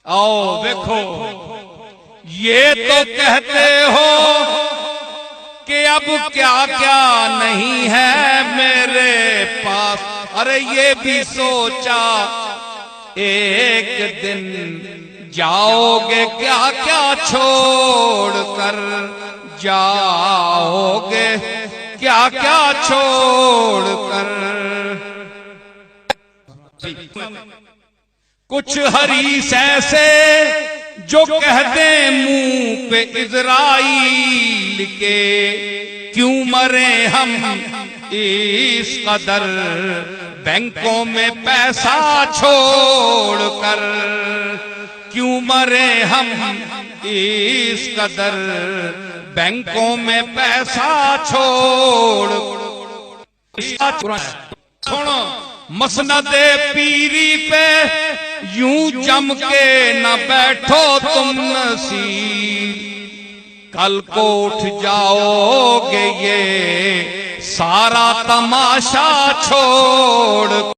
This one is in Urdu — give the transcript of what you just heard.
آؤ دیکھو یہ تو کہتے ہو کہ اب کیا کیا نہیں ہے میرے پاس، ارے یہ بھی سوچا ایک دن جاؤ گے کیا کیا چھوڑ کر، جاؤ گے کیا کیا چھوڑ کر۔ کچھ حریص ایسے جو کہہ دیں منہ پہ عزرائیل کے، کیوں مرے ہم اس قدر بینکوں میں پیسہ چھوڑ کر، کیوں مرے ہم اس قدر بینکوں میں پیسہ چھوڑ۔ سنو مسند پیری پہ یوں جم کے نہ بیٹھو تم نصیب، کل کو اٹھ جاؤ گے یہ سارا تماشا چھوڑ۔